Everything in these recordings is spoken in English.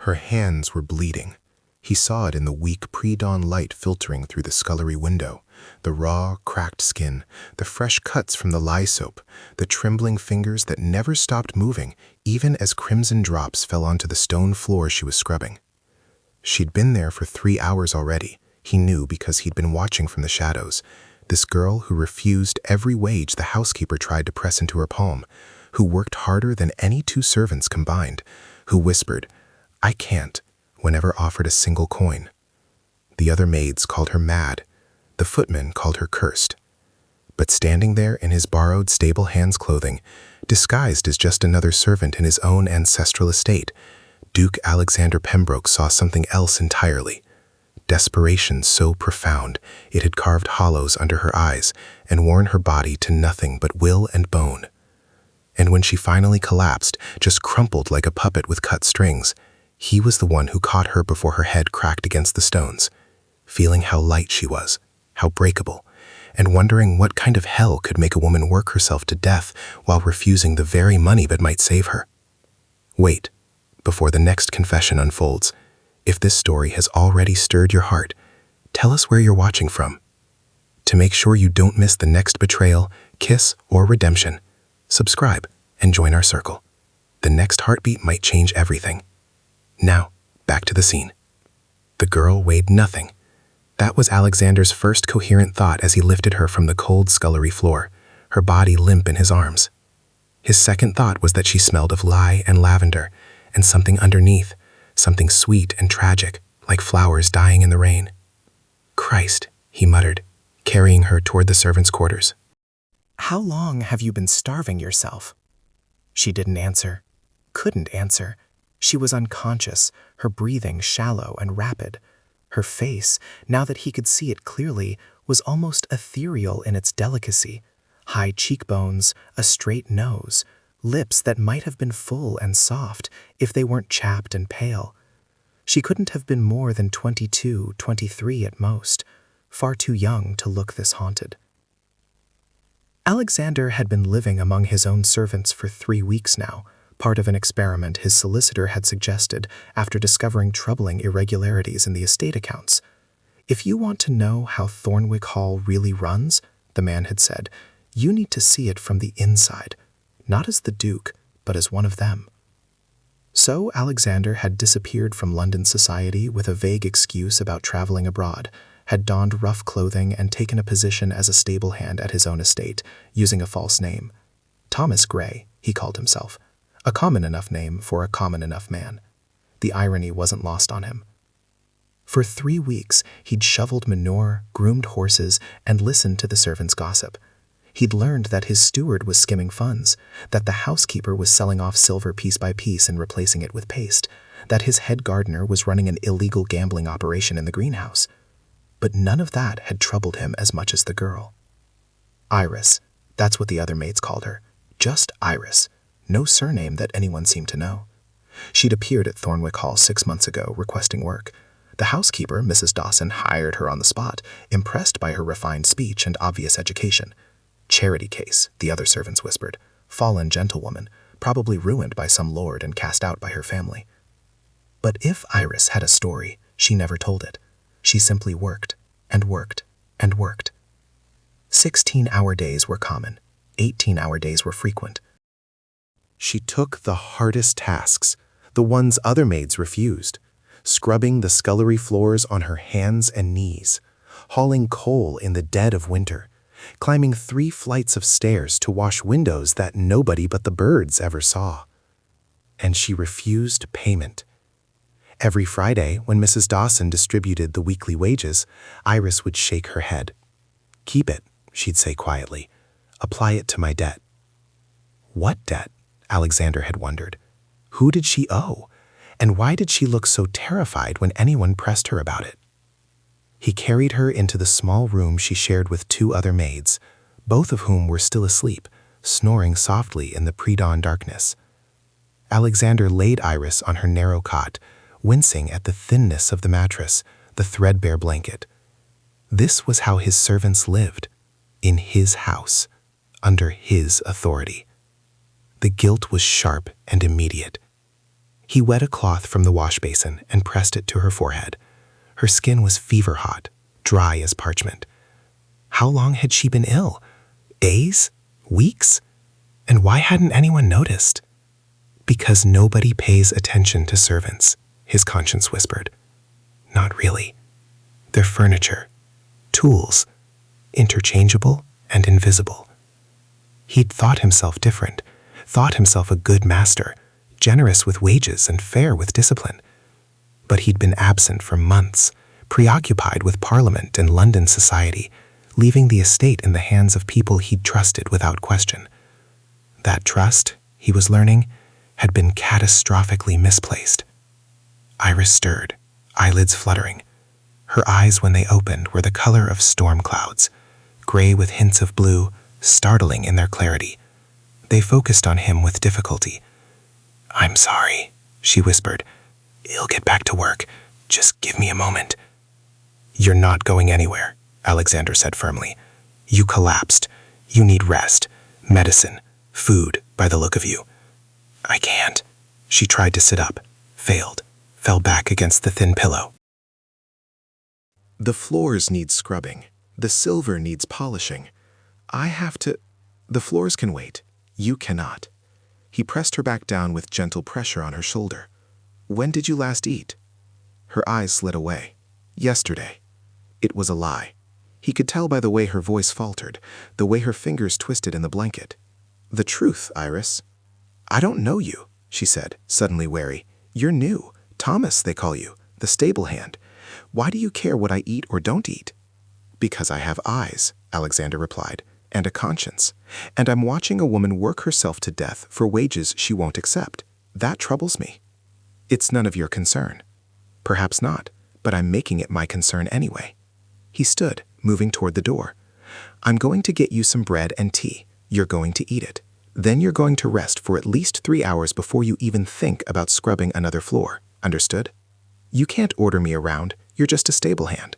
Her hands were bleeding. He saw it in the weak pre-dawn light filtering through the scullery window, the raw, cracked skin, the fresh cuts from the lye soap, the trembling fingers that never stopped moving even as crimson drops fell onto the stone floor she was scrubbing. She'd been there for 3 hours already, he knew because he'd been watching from the shadows. This girl who refused every wage the housekeeper tried to press into her palm, who worked harder than any 2 servants combined, who whispered, "I can't," whenever offered a single coin. The other maids called her mad. The footman called her cursed. But standing there in his borrowed stable hands clothing, disguised as just another servant in his own ancestral estate, Duke Alexander Pembroke saw something else entirely. Desperation so profound it had carved hollows under her eyes and worn her body to nothing but will and bone. And when she finally collapsed, just crumpled like a puppet with cut strings, he was the one who caught her before her head cracked against the stones, feeling how light she was, how breakable, and wondering what kind of hell could make a woman work herself to death while refusing the very money that might save her. Wait, before the next confession unfolds. If this story has already stirred your heart, tell us where you're watching from. To make sure you don't miss the next betrayal, kiss, or redemption, subscribe and join our circle. The next heartbeat might change everything. Now, back to the scene. The girl weighed nothing. That was Alexander's first coherent thought as he lifted her from the cold scullery floor, her body limp in his arms. His second thought was that she smelled of lye and lavender, and something underneath, something sweet and tragic, like flowers dying in the rain. "Christ," he muttered, carrying her toward the servants' quarters. "How long have you been starving yourself?" She didn't answer, couldn't answer. She was unconscious, her breathing shallow and rapid. Her face, now that he could see it clearly, was almost ethereal in its delicacy. High cheekbones, a straight nose, lips that might have been full and soft if they weren't chapped and pale. She couldn't have been more than 22, 23 at most, far too young to look this haunted. Alexander had been living among his own servants for 3 weeks now, part of an experiment his solicitor had suggested after discovering troubling irregularities in the estate accounts. "If you want to know how Thornwick Hall really runs," the man had said, "you need to see it from the inside, not as the Duke, but as one of them." So Alexander had disappeared from London society with a vague excuse about traveling abroad, had donned rough clothing and taken a position as a stable hand at his own estate, using a false name. Thomas Gray, he called himself, a common enough name for a common enough man. The irony wasn't lost on him. For 3 weeks, he'd shoveled manure, groomed horses, and listened to the servants' gossip. He'd learned that his steward was skimming funds, that the housekeeper was selling off silver piece by piece and replacing it with paste, that his head gardener was running an illegal gambling operation in the greenhouse. But none of that had troubled him as much as the girl. Iris, that's what the other maids called her. Just Iris. No surname that anyone seemed to know. She'd appeared at Thornwick Hall 6 months ago, requesting work. The housekeeper, Mrs. Dawson, hired her on the spot, impressed by her refined speech and obvious education. Charity case, the other servants whispered. Fallen gentlewoman, probably ruined by some lord and cast out by her family. But if Iris had a story, she never told it. She simply worked, and worked, and worked. 16-hour days were common. 18-hour days were frequent. She took the hardest tasks, the ones other maids refused, scrubbing the scullery floors on her hands and knees, hauling coal in the dead of winter, climbing 3 flights of stairs to wash windows that nobody but the birds ever saw. And she refused payment. Every Friday, when Mrs. Dawson distributed the weekly wages, Iris would shake her head. "Keep it," she'd say quietly. "Apply it to my debt." What debt? Alexander had wondered. Who did she owe? And why did she look so terrified when anyone pressed her about it? He carried her into the small room she shared with 2 other maids, both of whom were still asleep, snoring softly in the pre-dawn darkness. Alexander laid Iris on her narrow cot, wincing at the thinness of the mattress, the threadbare blanket. This was how his servants lived, in his house, under his authority. The guilt was sharp and immediate. He wet a cloth from the wash basin and pressed it to her forehead. Her skin was fever-hot, dry as parchment. How long had she been ill? Days? Weeks? And why hadn't anyone noticed? Because nobody pays attention to servants, his conscience whispered. Not really. They're furniture, tools, interchangeable and invisible. He'd thought himself different, thought himself a good master, generous with wages and fair with discipline. But he'd been absent for months, preoccupied with Parliament and London society, leaving the estate in the hands of people he'd trusted without question. That trust, he was learning, had been catastrophically misplaced. Iris stirred, eyelids fluttering. Her eyes, when they opened, were the color of storm clouds, gray with hints of blue, startling in their clarity. They focused on him with difficulty. "I'm sorry," she whispered. "He'll get back to work. Just give me a moment." "You're not going anywhere," Alexander said firmly. "You collapsed. You need rest, medicine, food, by the look of you." "I can't." She tried to sit up, failed, fell back against the thin pillow. "The floors need scrubbing. The silver needs polishing. I have to— The floors can wait. You cannot." He pressed her back down with gentle pressure on her shoulder. "When did you last eat?" Her eyes slid away. "Yesterday." It was a lie. He could tell by the way her voice faltered, the way her fingers twisted in the blanket. "The truth, Iris." "I don't know you," she said, suddenly wary. "You're new. Thomas, they call you, the stable hand. Why do you care what I eat or don't eat?" "Because I have eyes," Alexander replied, "and a conscience. And I'm watching a woman work herself to death for wages she won't accept. That troubles me." "It's none of your concern." "Perhaps not, but I'm making it my concern anyway." He stood, moving toward the door. "I'm going to get you some bread and tea. You're going to eat it. Then you're going to rest for at least 3 hours before you even think about scrubbing another floor. Understood? You can't order me around. You're just a stable hand."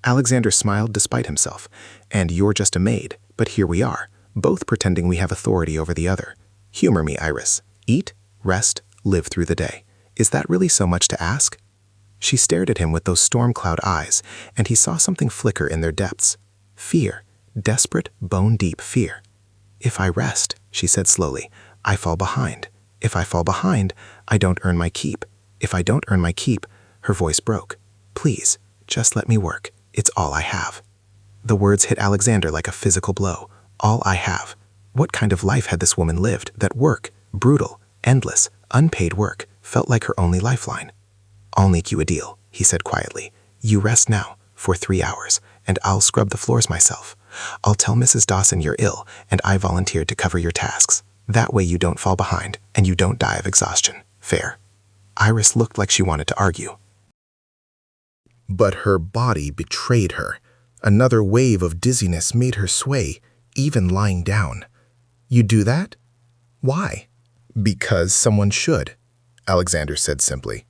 Alexander smiled despite himself. "And you're just a maid, but here we are, both pretending we have authority over the other. Humor me, Iris. Eat, rest, live through the day. Is that really so much to ask?" She stared at him with those storm cloud eyes, and he saw something flicker in their depths. Fear, desperate, bone-deep fear. "If I rest," she said slowly, "I fall behind. If I fall behind, I don't earn my keep. If I don't earn my keep—" Her voice broke. "Please, just let me work. It's all I have." The words hit Alexander like a physical blow. All I have. What kind of life had this woman lived that work, brutal, endless, unpaid work, felt like her only lifeline? "I'll make you a deal," he said quietly. "You rest now, for 3 hours, and I'll scrub the floors myself. I'll tell Mrs. Dawson you're ill, and I volunteered to cover your tasks. That way you don't fall behind, and you don't die of exhaustion. Fair?" Iris looked like she wanted to argue. But her body betrayed her. Another wave of dizziness made her sway, even lying down. "You do that? Why?" "Because someone should," Alexander said simply.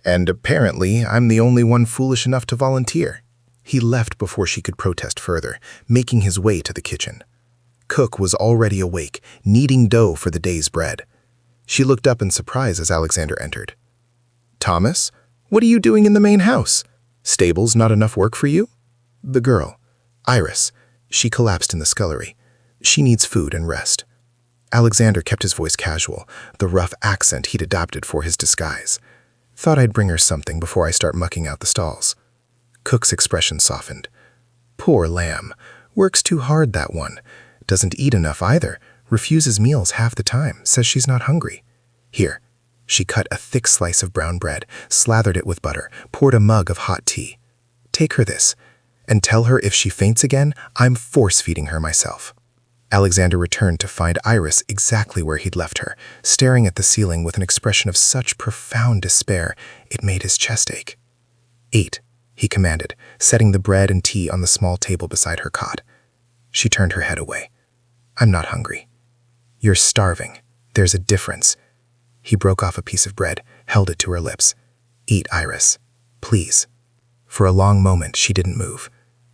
"And apparently I'm the only one foolish enough to volunteer." He left before she could protest further, making his way to the kitchen. Cook was already awake, kneading dough for the day's bread. She looked up in surprise as Alexander entered. "Thomas, what are you doing in the main house? Stable's not enough work for you?" The girl, Iris, she collapsed in the scullery. "She needs food and rest." Alexander kept his voice casual, the rough accent he'd adopted for his disguise. "Thought I'd bring her something before I start mucking out the stalls." Cook's expression softened. "Poor lamb. Works too hard, that one. Doesn't eat enough either. Refuses meals half the time. Says she's not hungry. Here." She cut a thick slice of brown bread, slathered it with butter, poured a mug of hot tea. "Take her this. And tell her if she faints again, I'm force-feeding her myself." Alexander returned to find Iris exactly where he'd left her, staring at the ceiling with an expression of such profound despair it made his chest ache. "Eat," he commanded, setting the bread and tea on the small table beside her cot. She turned her head away. "I'm not hungry." "You're starving. There's a difference." He broke off a piece of bread, held it to her lips. "Eat, Iris. Please." For a long moment, she didn't move.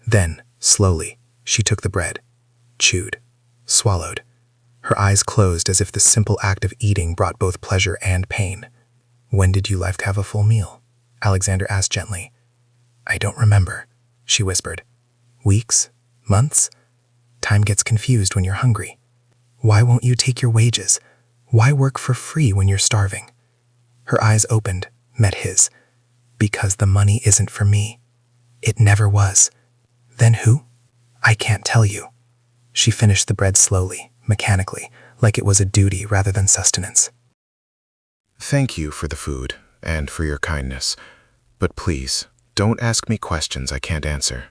Then, slowly, she took the bread, chewed, swallowed. Her eyes closed as if the simple act of eating brought both pleasure and pain. "When did you last have a full meal?" Alexander asked gently. "I don't remember," she whispered. "Weeks? Months? Time gets confused when you're hungry. Why won't you take your wages? Why work for free when you're starving?" Her eyes opened, met his. "Because the money isn't for me. It never was." "Then who?" "I can't tell you." She finished the bread slowly, mechanically, like it was a duty rather than sustenance. Thank you for the food and for your kindness, but please, don't ask me questions I can't answer.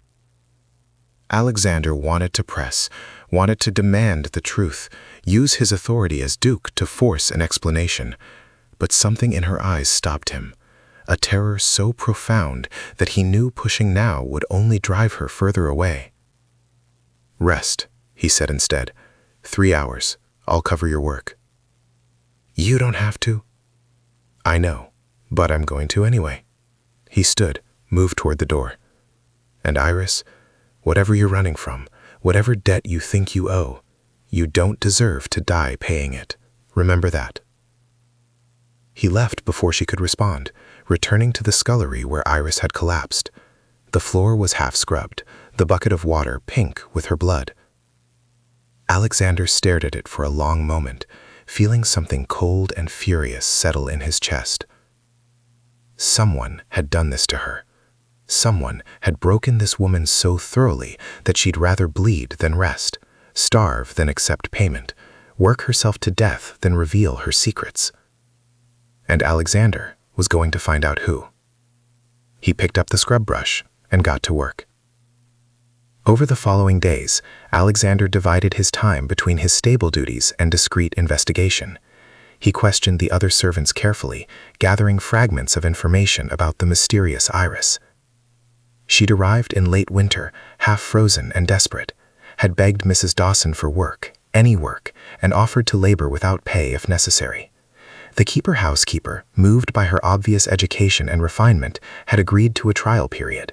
Alexander wanted to press, wanted to demand the truth, use his authority as Duke to force an explanation, but something in her eyes stopped him, a terror so profound that he knew pushing now would only drive her further away. "Rest," he said instead. 3 hours. I'll cover your work." "You don't have to." "I know, but I'm going to anyway." He stood, moved toward the door. "And Iris, whatever you're running from, whatever debt you think you owe, you don't deserve to die paying it. Remember that." He left before she could respond, returning to the scullery where Iris had collapsed. The floor was half scrubbed, the bucket of water pink with her blood. Alexander stared at it for a long moment, feeling something cold and furious settle in his chest. Someone had done this to her. Someone had broken this woman so thoroughly that she'd rather bleed than rest, starve than accept payment, work herself to death than reveal her secrets. And Alexander was going to find out who. He picked up the scrub brush and got to work. Over the following days, Alexander divided his time between his stable duties and discreet investigation. He questioned the other servants carefully, gathering fragments of information about the mysterious Iris. She'd arrived in late winter, half frozen and desperate, had begged Mrs. Dawson for work, any work, and offered to labor without pay if necessary. The keeper-housekeeper, moved by her obvious education and refinement, had agreed to a trial period.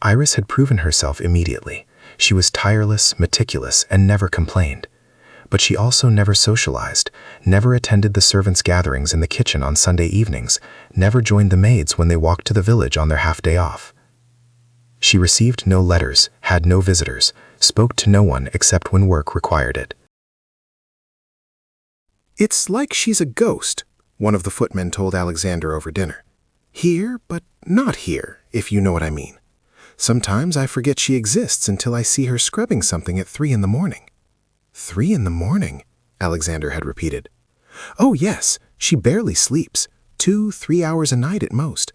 Iris had proven herself immediately. She was tireless, meticulous, and never complained. But she also never socialized, never attended the servants' gatherings in the kitchen on Sunday evenings, never joined the maids when they walked to the village on their half-day off. She received no letters, had no visitors, spoke to no one except when work required it. "It's like she's a ghost," one of the footmen told Alexander over dinner. "Here, but not here, if you know what I mean. Sometimes I forget she exists until I see her scrubbing something at 3 in the morning. 3 in the morning, Alexander had repeated. "Oh yes, she barely sleeps, 2-3 hours a night at most.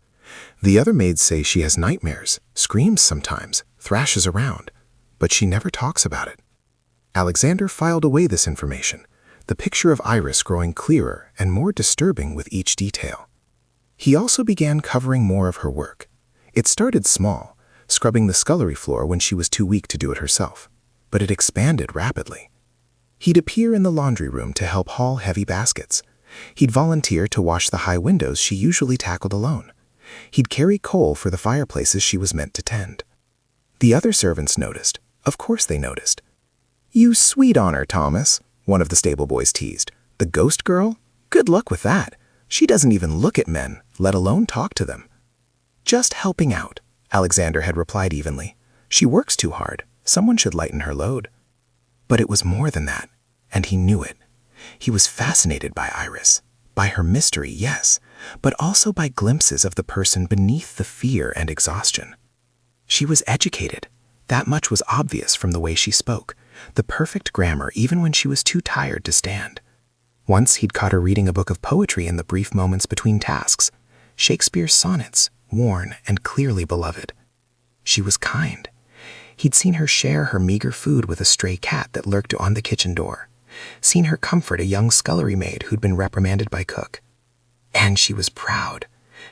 The other maids say she has nightmares, screams sometimes, thrashes around, but she never talks about it." Alexander filed away this information, the picture of Iris growing clearer and more disturbing with each detail. He also began covering more of her work. It started small, scrubbing the scullery floor when she was too weak to do it herself, but it expanded rapidly. He'd appear in the laundry room to help haul heavy baskets. He'd volunteer to wash the high windows she usually tackled alone. He'd carry coal for the fireplaces she was meant to tend. The other servants noticed. Of course they noticed. "You sweet on her, Thomas," one of the stable boys teased. "The ghost girl? Good luck with that. She doesn't even look at men, let alone talk to them." "Just helping out," Alexander had replied evenly. "She works too hard. Someone should lighten her load." But it was more than that, and he knew it. He was fascinated by Iris, by her mystery, yes, but also by glimpses of the person beneath the fear and exhaustion. She was educated. That much was obvious from the way she spoke, the perfect grammar even when she was too tired to stand. Once he'd caught her reading a book of poetry in the brief moments between tasks, Shakespeare's sonnets, worn and clearly beloved. She was kind. He'd seen her share her meager food with a stray cat that lurked on the kitchen door, seen her comfort a young scullery maid who'd been reprimanded by cook. And she was proud.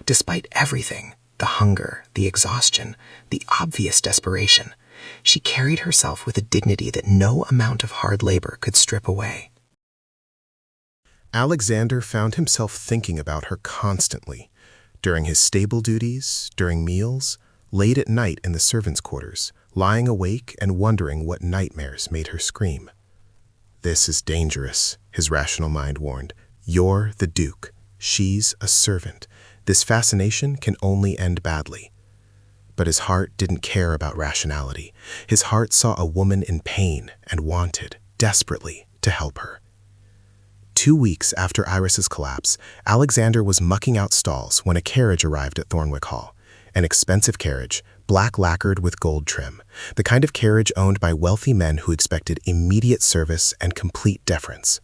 Despite everything, the hunger, the exhaustion, the obvious desperation, she carried herself with a dignity that no amount of hard labor could strip away. Alexander found himself thinking about her constantly, during his stable duties, during meals, late at night in the servants' quarters, lying awake and wondering what nightmares made her scream. "This is dangerous," his rational mind warned. "You're the Duke. She's a servant. This fascination can only end badly. But his heart didn't care about rationality. His heart saw a woman in pain and wanted, desperately, to help her. 2 weeks after Iris's collapse, Alexander was mucking out stalls when a carriage arrived at Thornwick Hall. An expensive carriage, black lacquered with gold trim, the kind of carriage owned by wealthy men who expected immediate service and complete deference.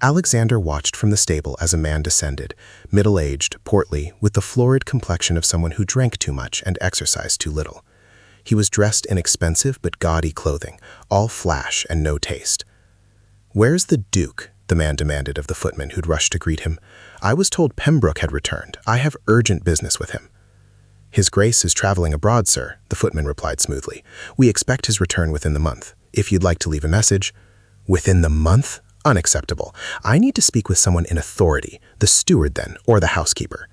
Alexander watched from the stable as a man descended, middle-aged, portly, with the florid complexion of someone who drank too much and exercised too little. He was dressed in expensive but gaudy clothing, all flash and no taste. "Where's the Duke?" the man demanded of the footman who'd rushed to greet him. "I was told Pembroke had returned. I have urgent business with him." "His Grace is traveling abroad, sir," the footman replied smoothly. "We expect his return within the month. If you'd like to leave a message—" "Within the month? Unacceptable. I need to speak with someone in authority, the steward then, or the housekeeper."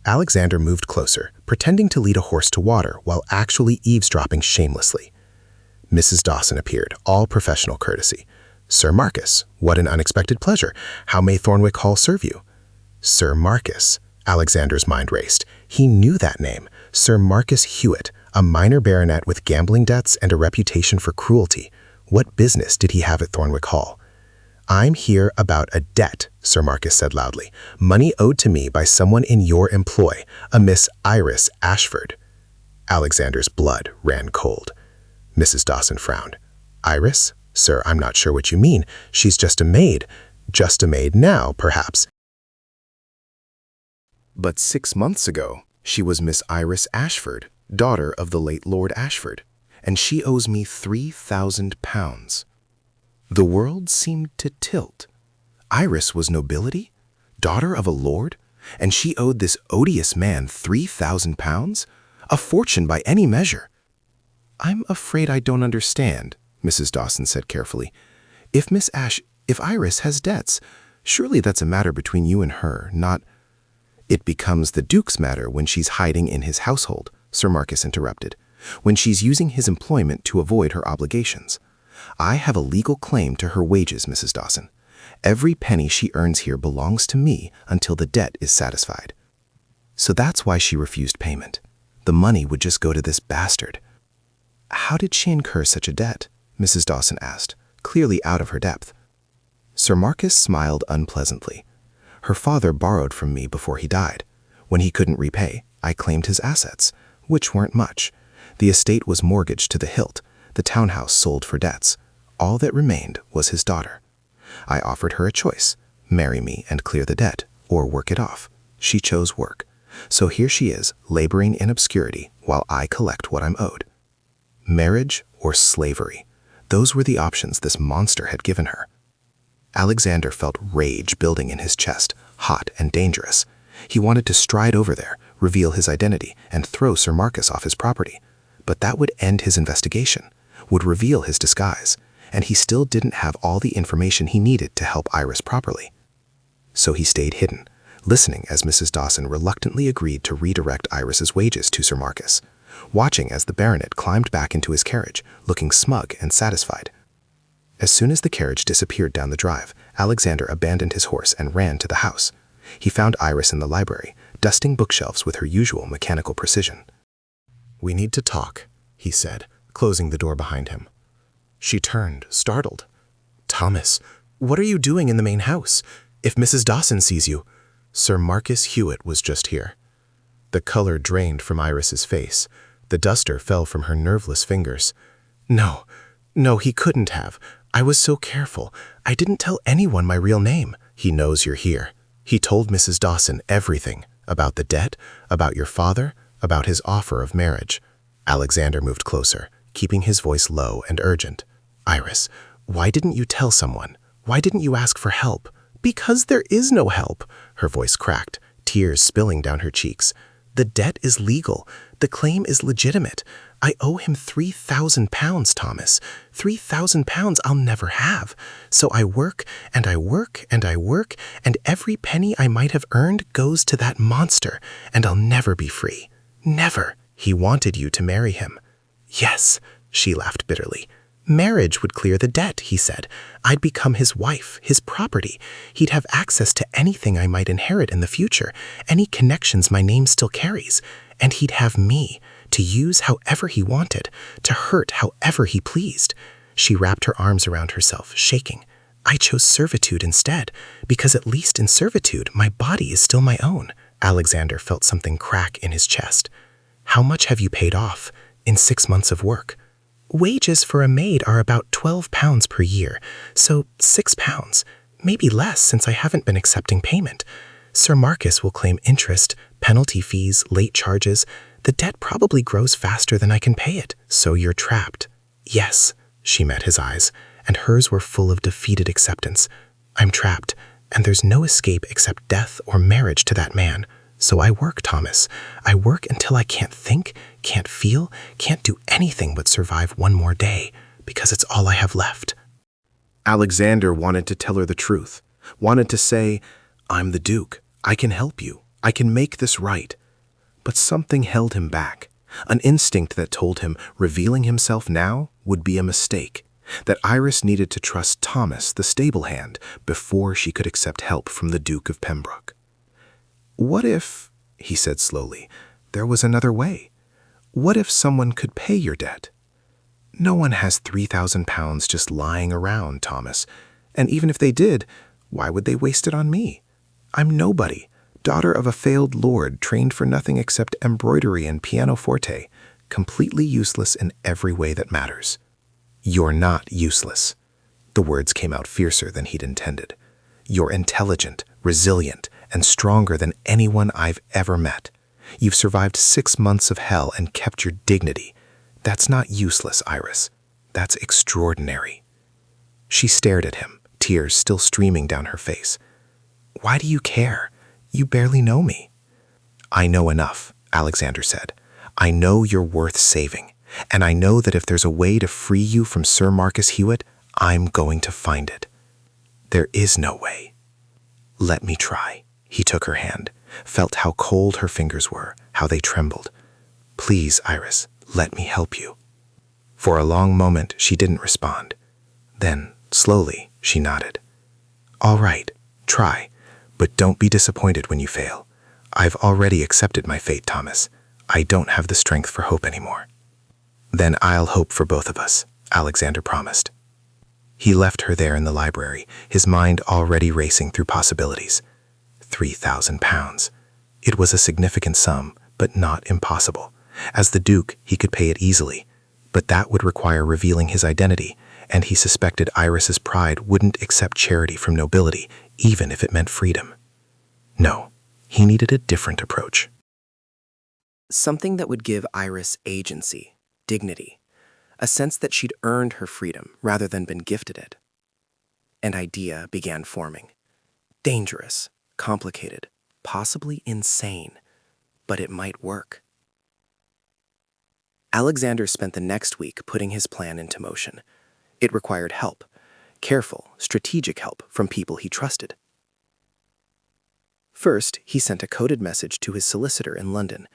Alexander moved closer, pretending to lead a horse to water while actually eavesdropping shamelessly. Mrs. Dawson appeared, all professional courtesy. "Sir Marcus, what an unexpected pleasure. How may Thornwick Hall serve you?" Sir Marcus. Alexander's mind raced. He knew that name. Sir Marcus Hewitt, a minor baronet with gambling debts and a reputation for cruelty. What business did he have at Thornwick Hall? "I'm here about a debt," Sir Marcus said loudly. "Money owed to me by someone in your employ, a Miss Iris Ashford." Alexander's blood ran cold. Mrs. Dawson frowned. "Iris? Sir, I'm not sure what you mean. She's just a maid. Just a maid now, perhaps." "But 6 months ago, she was Miss Iris Ashford, daughter of the late Lord Ashford, and she owes me £3,000. The world seemed to tilt. Iris was nobility, daughter of a lord, and she owed this odious man £3,000? A fortune by any measure. "I'm afraid I don't understand," Mrs. Dawson said carefully. If Iris has debts, surely that's a matter between you and her, not—" "It becomes the Duke's matter when she's hiding in his household," Sir Marcus interrupted, "when she's using his employment to avoid her obligations. I have a legal claim to her wages, Mrs. Dawson. Every penny she earns here belongs to me until the debt is satisfied. So that's why she refused payment. The money would just go to this bastard." "How did she incur such a debt?" Mrs. Dawson asked, clearly out of her depth. Sir Marcus smiled unpleasantly. "Her father borrowed from me before he died. When he couldn't repay, I claimed his assets, which weren't much. The estate was mortgaged to the hilt. The townhouse sold for debts. All that remained was his daughter. I offered her a choice: marry me and clear the debt, or work it off. She chose work. So here she is, laboring in obscurity while I collect what I'm owed. Marriage or slavery. Those were the options this monster had given her." Alexander felt rage building in his chest, hot and dangerous. He wanted to stride over there, reveal his identity, and throw Sir Marcus off his property. But that would end his investigation, would reveal his disguise, and he still didn't have all the information he needed to help Iris properly. So he stayed hidden, listening as Mrs. Dawson reluctantly agreed to redirect Iris's wages to Sir Marcus, watching as the baronet climbed back into his carriage, looking smug and satisfied. As soon as the carriage disappeared down the drive, Alexander abandoned his horse and ran to the house. He found Iris in the library, dusting bookshelves with her usual mechanical precision. "We need to talk," he said, closing the door behind him. She turned, startled. "Thomas, what are you doing in the main house? If Mrs. Dawson sees you—" Sir Marcus Hewitt was just here. The color drained from Iris's face. The duster fell from her nerveless fingers. No, he couldn't have. I was so careful. I didn't tell anyone my real name." "He knows you're here. He told Mrs. Dawson everything, about the debt, about your father, about his offer of marriage." Alexander moved closer, keeping his voice low and urgent. "Iris, why didn't you tell someone? Why didn't you ask for help?" "Because there is no help." Her voice cracked, tears spilling down her cheeks. "The debt is legal. The claim is legitimate. I owe him £3,000, Thomas. £3,000 I'll never have. So I work, and I work, and I work, and every penny I might have earned goes to that monster, and I'll never be free. Never." "He wanted you to marry him." "Yes," she laughed bitterly. Marriage would clear the debt, he said. I'd become his wife, his property. He'd have access to anything I might inherit in the future, any connections my name still carries. And he'd have me, to use however he wanted, to hurt however he pleased. She wrapped her arms around herself, shaking. I chose servitude instead, because at least in servitude, my body is still my own. Alexander felt something crack in his chest. How much have you paid off in 6 months of work? Wages for a maid are about £12 per year, so £6, maybe less since I haven't been accepting payment. Sir Marcus will claim interest, penalty fees, late charges. The debt probably grows faster than I can pay it, so you're trapped. Yes, she met his eyes, and hers were full of defeated acceptance. I'm trapped, and there's no escape except death or marriage to that man. So I work, Thomas. I work until I can't think, can't feel, can't do anything but survive one more day, because it's all I have left. Alexander wanted to tell her the truth, wanted to say, I'm the Duke. I can help you. I can make this right. But something held him back, an instinct that told him revealing himself now would be a mistake, that Iris needed to trust Thomas, the stable hand, before she could accept help from the Duke of Pembroke. What if, he said slowly, there was another way? What if someone could pay your debt? No one has £3,000 just lying around, Thomas. And even if they did, why would they waste it on me? I'm nobody, daughter of a failed lord trained for nothing except embroidery and pianoforte, completely useless in every way that matters. You're not useless. The words came out fiercer than he'd intended. You're intelligent, resilient, and stronger than anyone I've ever met. You've survived 6 months of hell and kept your dignity. That's not useless, Iris. That's extraordinary. She stared at him, tears still streaming down her face. Why do you care? You barely know me. I know enough, Alexander said. I know you're worth saving, and I know that if there's a way to free you from Sir Marcus Hewitt, I'm going to find it. There is no way. Let me try. He took her hand, felt how cold her fingers were, how they trembled. Please, Iris, let me help you. For a long moment, she didn't respond. Then, slowly, she nodded. All right, try, but don't be disappointed when you fail. I've already accepted my fate, Thomas. I don't have the strength for hope anymore. Then I'll hope for both of us, Alexander promised. He left her there in the library, his mind already racing through possibilities. £3,000. It was a significant sum, but not impossible. As the Duke, he could pay it easily, but that would require revealing his identity, and he suspected Iris's pride wouldn't accept charity from nobility, even if it meant freedom. No, he needed a different approach. Something that would give Iris agency, dignity, a sense that she'd earned her freedom rather than been gifted it. An idea began forming. Dangerous, complicated, possibly insane, but it might work. Alexander spent the next week putting his plan into motion. It required help, careful, strategic help from people he trusted. First, he sent a coded message to his solicitor in London.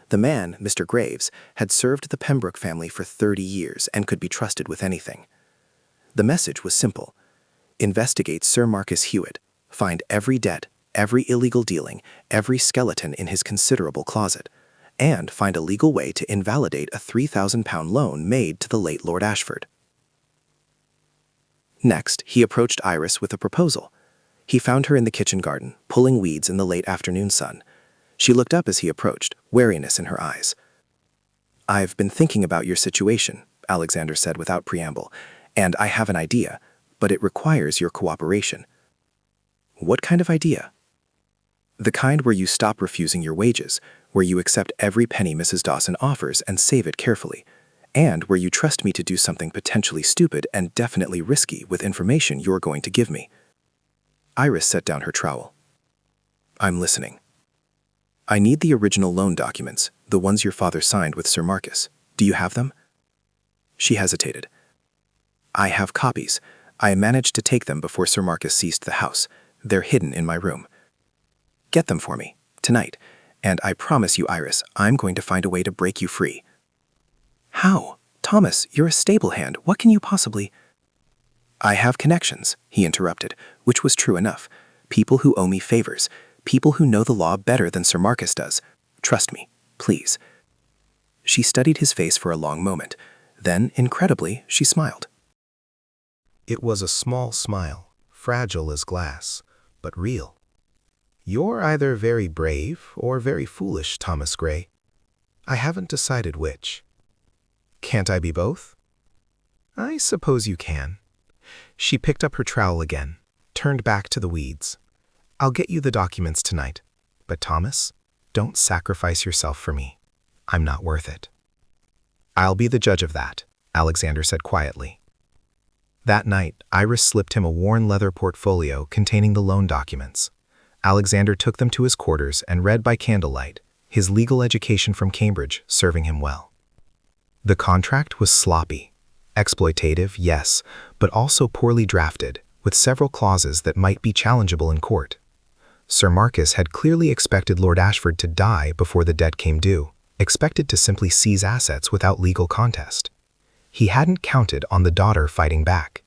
The man, Mr. Graves, had served the Pembroke family for 30 years and could be trusted with anything. The message was simple. Investigate Sir Marcus Hewitt, find every debt, every illegal dealing, every skeleton in his considerable closet, and find a legal way to invalidate a £3,000 loan made to the late Lord Ashford. Next, he approached Iris with a proposal. He found her in the kitchen garden, pulling weeds in the late afternoon sun. She looked up as he approached, wariness in her eyes. I've been thinking about your situation, Alexander said without preamble, and I have an idea, but it requires your cooperation. What kind of idea? The kind where you stop refusing your wages, where you accept every penny Mrs. Dawson offers and save it carefully, and where you trust me to do something potentially stupid and definitely risky with information you're going to give me. Iris set down her trowel. I'm listening. I need the original loan documents, the ones your father signed with Sir Marcus. Do you have them? She hesitated. I have copies. I managed to take them before Sir Marcus seized the house. They're hidden in my room. Get them for me, tonight, and I promise you, Iris, I'm going to find a way to break you free. How? Thomas, you're a stable hand. What can you possibly— I have connections, he interrupted, which was true enough. People who owe me favors. People who know the law better than Sir Marcus does. Trust me, please. She studied his face for a long moment. Then, incredibly, she smiled. It was a small smile, fragile as glass, but real. You're either very brave or very foolish, Thomas Gray. I haven't decided which. Can't I be both? I suppose you can. She picked up her trowel again, turned back to the weeds. I'll get you the documents tonight, but Thomas, don't sacrifice yourself for me. I'm not worth it. I'll be the judge of that, Alexander said quietly. That night, Iris slipped him a worn leather portfolio containing the loan documents. Alexander took them to his quarters and read by candlelight, his legal education from Cambridge serving him well. The contract was sloppy. Exploitative, yes, but also poorly drafted, with several clauses that might be challengeable in court. Sir Marcus had clearly expected Lord Ashford to die before the debt came due, expected to simply seize assets without legal contest. He hadn't counted on the daughter fighting back.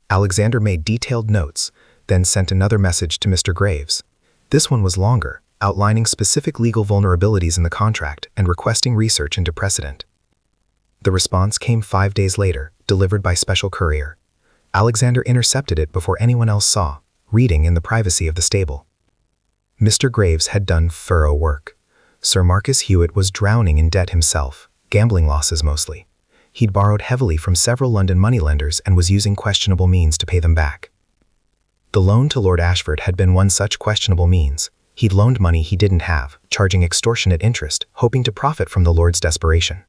Alexander made detailed notes, then sent another message to Mr. Graves. This one was longer, outlining specific legal vulnerabilities in the contract and requesting research into precedent. The response came 5 days later, delivered by special courier. Alexander intercepted it before anyone else saw, reading in the privacy of the stable. Mr. Graves had done thorough work. Sir Marcus Hewitt was drowning in debt himself, gambling losses mostly. He'd borrowed heavily from several London moneylenders and was using questionable means to pay them back. The loan to Lord Ashford had been one such questionable means. He'd loaned money he didn't have, charging extortionate interest, hoping to profit from the Lord's desperation.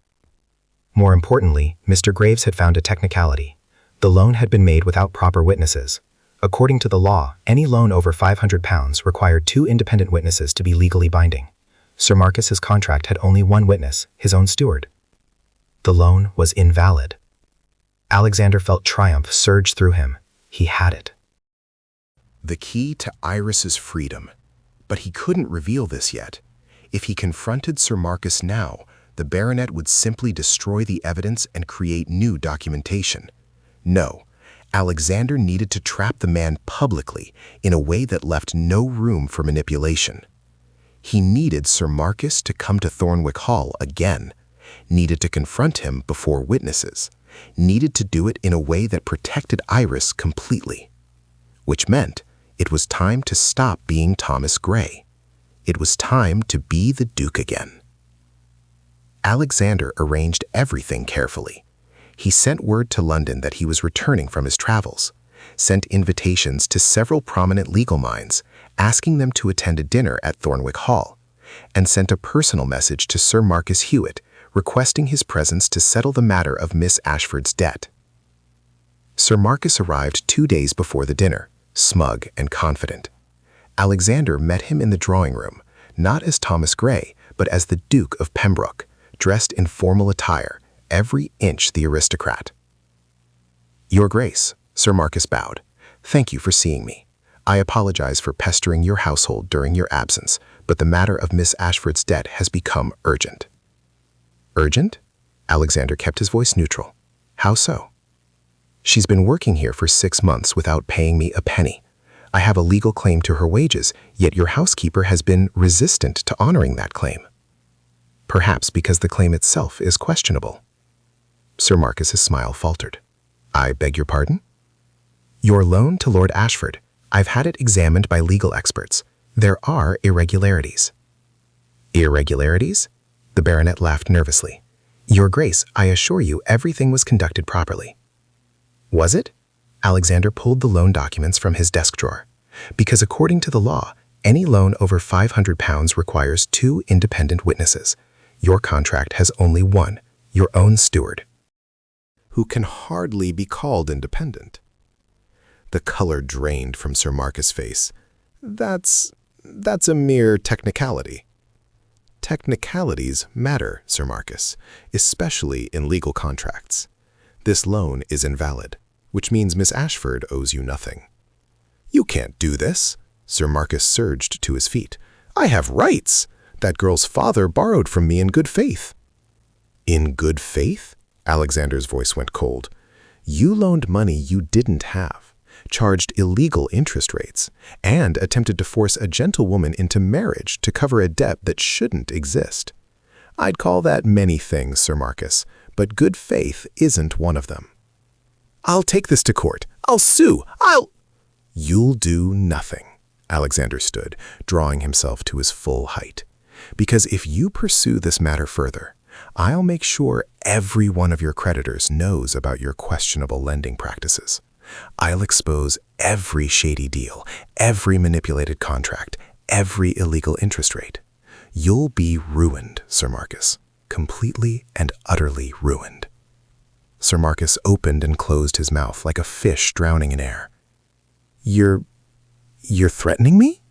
More importantly, Mr. Graves had found a technicality. The loan had been made without proper witnesses. According to the law, any loan over £500 required 2 independent witnesses to be legally binding. Sir Marcus's contract had only one witness, his own steward. The loan was invalid. Alexander felt triumph surge through him. He had it. The key to Iris's freedom. But he couldn't reveal this yet. If he confronted Sir Marcus now, the baronet would simply destroy the evidence and create new documentation. No, Alexander needed to trap the man publicly in a way that left no room for manipulation. He needed Sir Marcus to come to Thornwick Hall again, needed to confront him before witnesses, needed to do it in a way that protected Iris completely. Which meant it was time to stop being Thomas Gray. It was time to be the Duke again. Alexander arranged everything carefully. He sent word to London that he was returning from his travels, sent invitations to several prominent legal minds, asking them to attend a dinner at Thornwick Hall, and sent a personal message to Sir Marcus Hewitt, requesting his presence to settle the matter of Miss Ashford's debt. Sir Marcus arrived 2 days before the dinner, smug and confident. Alexander met him in the drawing room, not as Thomas Gray, but as the Duke of Pembroke, dressed in formal attire, every inch the aristocrat. Your Grace, Sir Marcus bowed. Thank you for seeing me. I apologize for pestering your household during your absence, but the matter of Miss Ashford's debt has become urgent. Urgent? Alexander kept his voice neutral. How so? She's been working here for 6 months without paying me a penny. I have a legal claim to her wages, yet your housekeeper has been resistant to honoring that claim. Perhaps because the claim itself is questionable. Sir Marcus's smile faltered. I beg your pardon? Your loan to Lord Ashford. I've had it examined by legal experts. There are irregularities. Irregularities? The baronet laughed nervously. Your Grace, I assure you everything was conducted properly. Was it? Alexander pulled the loan documents from his desk drawer. Because according to the law, any loan over £500 requires 2 independent witnesses. Your contract has only one, your own steward, who can hardly be called independent. The color drained from Sir Marcus' face. That's a mere technicality. Technicalities matter, Sir Marcus, especially in legal contracts. This loan is invalid, which means Miss Ashford owes you nothing. You can't do this. Sir Marcus surged to his feet. I have rights. That girl's father borrowed from me in good faith. In good faith? Alexander's voice went cold. You loaned money you didn't have, charged illegal interest rates, and attempted to force a gentlewoman into marriage to cover a debt that shouldn't exist. I'd call that many things, Sir Marcus, but good faith isn't one of them. I'll take this to court. I'll sue. You'll do nothing. Alexander stood, drawing himself to his full height. Because if you pursue this matter further, I'll make sure every one of your creditors knows about your questionable lending practices. I'll expose every shady deal, every manipulated contract, every illegal interest rate. You'll be ruined, Sir Marcus, completely and utterly ruined. Sir Marcus opened and closed his mouth like a fish drowning in air. You're threatening me?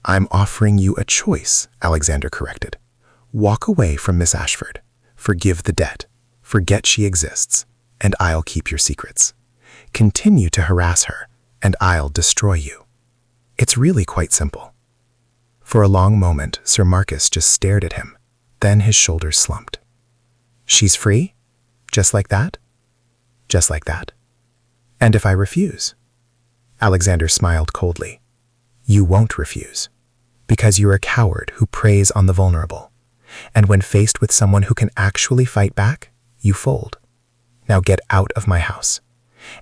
I'm offering you a choice, Alexander corrected. Walk away from Miss Ashford. Forgive the debt. Forget she exists, and I'll keep your secrets. Continue to harass her, and I'll destroy you. It's really quite simple. For a long moment, Sir Marcus just stared at him. Then his shoulders slumped. She's free? Just like that? Just like that? And if I refuse? Alexander smiled coldly. You won't refuse, because you're a coward who preys on the vulnerable. And when faced with someone who can actually fight back, you fold. Now get out of my house.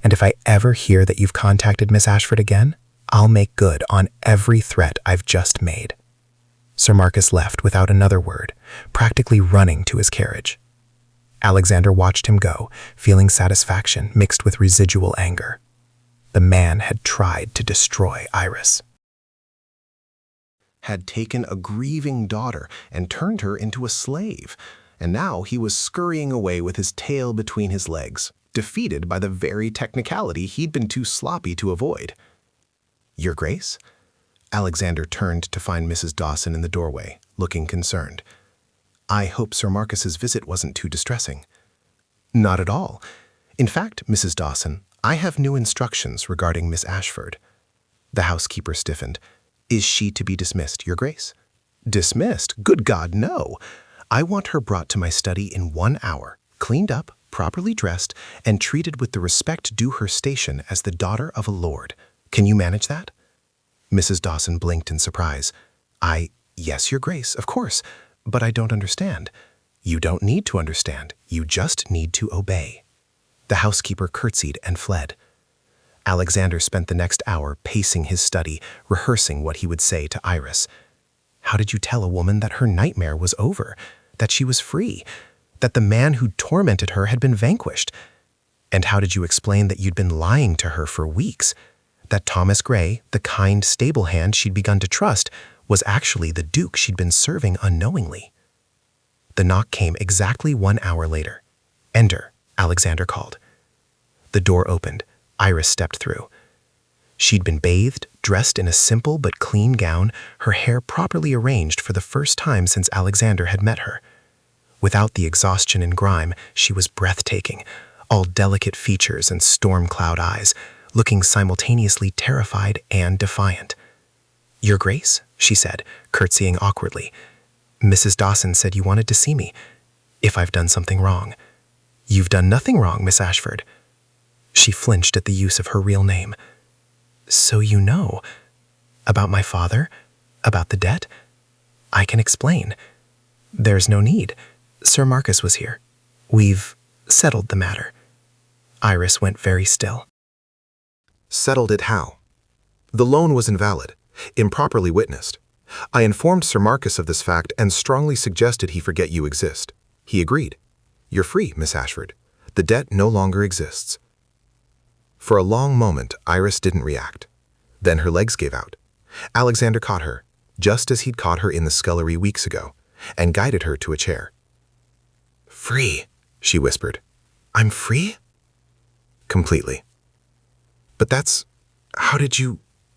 And if I ever hear that you've contacted Miss Ashford again, I'll make good on every threat I've just made. Sir Marcus left without another word, practically running to his carriage. Alexander watched him go, feeling satisfaction mixed with residual anger. The man had tried to destroy Iris. Had taken a grieving daughter and turned her into a slave, and now he was scurrying away with his tail between his legs, defeated by the very technicality he'd been too sloppy to avoid. Your Grace? Alexander turned to find Mrs. Dawson in the doorway, looking concerned. I hope Sir Marcus's visit wasn't too distressing. Not at all. In fact, Mrs. Dawson, I have new instructions regarding Miss Ashford. The housekeeper stiffened. Is she to be dismissed, Your Grace? Dismissed? Good God, no. I want her brought to my study in 1 hour, cleaned up, properly dressed, and treated with the respect due her station as the daughter of a lord. Can you manage that? Mrs. Dawson blinked in surprise. Yes, Your Grace, of course, but I don't understand. You don't need to understand. You just need to obey. The housekeeper curtsied and fled. Alexander spent the next hour pacing his study, rehearsing what he would say to Iris. How did you tell a woman that her nightmare was over, that she was free, that the man who tormented her had been vanquished? And how did you explain that you'd been lying to her for weeks, that Thomas Gray, the kind stable hand she'd begun to trust, was actually the Duke she'd been serving unknowingly? The knock came exactly 1 hour later. Enter, Alexander called. The door opened. Iris stepped through. She'd been bathed, dressed in a simple but clean gown, her hair properly arranged for the first time since Alexander had met her. Without the exhaustion and grime, she was breathtaking, all delicate features and storm cloud eyes, looking simultaneously terrified and defiant. Your Grace, she said, curtsying awkwardly. Mrs. Dawson said you wanted to see me. If I've done something wrong. You've done nothing wrong, Miss Ashford. She flinched at the use of her real name. So you know. About my father? About the debt? I can explain. There's no need. Sir Marcus was here. We've settled the matter. Iris went very still. Settled it how? The loan was invalid, improperly witnessed. I informed Sir Marcus of this fact and strongly suggested he forget you exist. He agreed. You're free, Miss Ashford. The debt no longer exists. For a long moment, Iris didn't react. Then her legs gave out. Alexander caught her, just as he'd caught her in the scullery weeks ago, and guided her to a chair. Free, she whispered. I'm free? Completely. But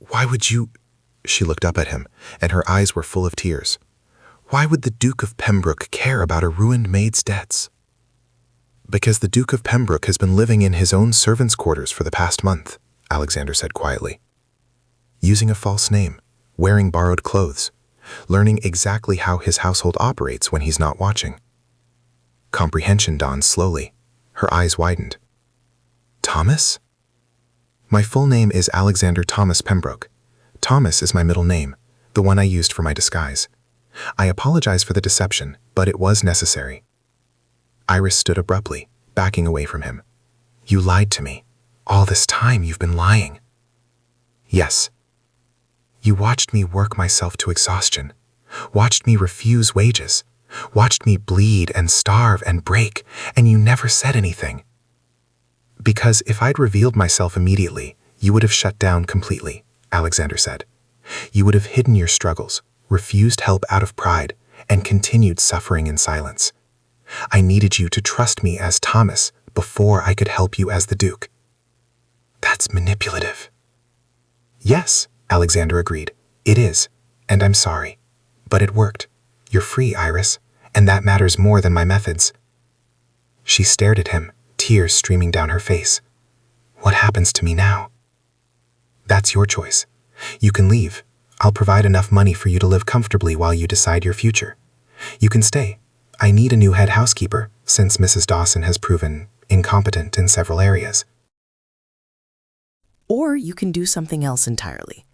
why would you? She looked up at him, and her eyes were full of tears. Why would the Duke of Pembroke care about a ruined maid's debts? Because the Duke of Pembroke has been living in his own servants' quarters for the past month, Alexander said quietly. Using a false name, wearing borrowed clothes, learning exactly how his household operates when he's not watching. Comprehension dawned slowly, Her eyes widened. Thomas? My full name is Alexander Thomas Pembroke. Thomas is my middle name, the one I used for my disguise. I apologize for the deception, but it was necessary. Iris stood abruptly, backing away from him. You lied to me. All this time you've been lying. Yes. You watched me work myself to exhaustion, watched me refuse wages, watched me bleed and starve and break, and you never said anything. Because if I'd revealed myself immediately, you would have shut down completely, Alexander said. You would have hidden your struggles, refused help out of pride, and continued suffering in silence. I needed you to trust me as Thomas before I could help you as the Duke. That's manipulative. Yes, Alexander agreed. It is, and I'm sorry. But it worked. You're free, Iris, and that matters more than my methods. She stared at him, tears streaming down her face. What happens to me now? That's your choice. You can leave. I'll provide enough money for you to live comfortably while you decide your future. You can stay. I need a new head housekeeper, since Mrs. Dawson has proven incompetent in several areas. Or you can do something else entirely.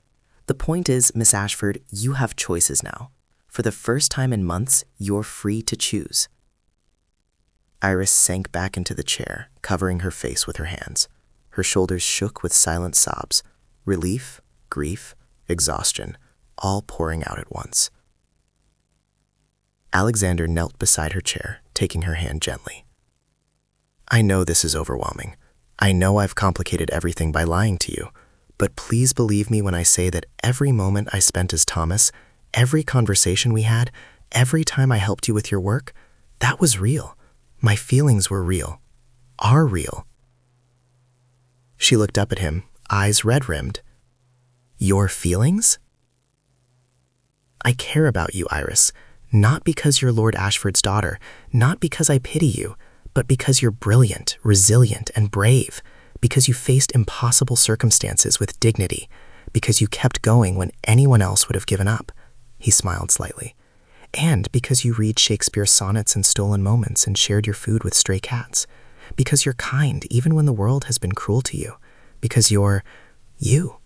The point is, Miss Ashford, you have choices now. For the first time in months, you're free to choose. Iris sank back into the chair, covering her face with her hands. Her shoulders shook with silent sobs. Relief, grief, exhaustion, all pouring out at once. Alexander knelt beside her chair, taking her hand gently. I know this is overwhelming. I know I've complicated everything by lying to you, but please believe me when I say that every moment I spent as Thomas, every conversation we had, every time I helped you with your work, that was real. My feelings were real. Are real. She looked up at him, eyes red-rimmed. Your feelings? I care about you, Iris, not because you're Lord Ashford's daughter, not because I pity you, but because you're brilliant, resilient, and brave, because you faced impossible circumstances with dignity, because you kept going when anyone else would have given up. He smiled slightly. And because you read Shakespeare's sonnets in stolen moments and shared your food with stray cats, because you're kind even when the world has been cruel to you, because you're you.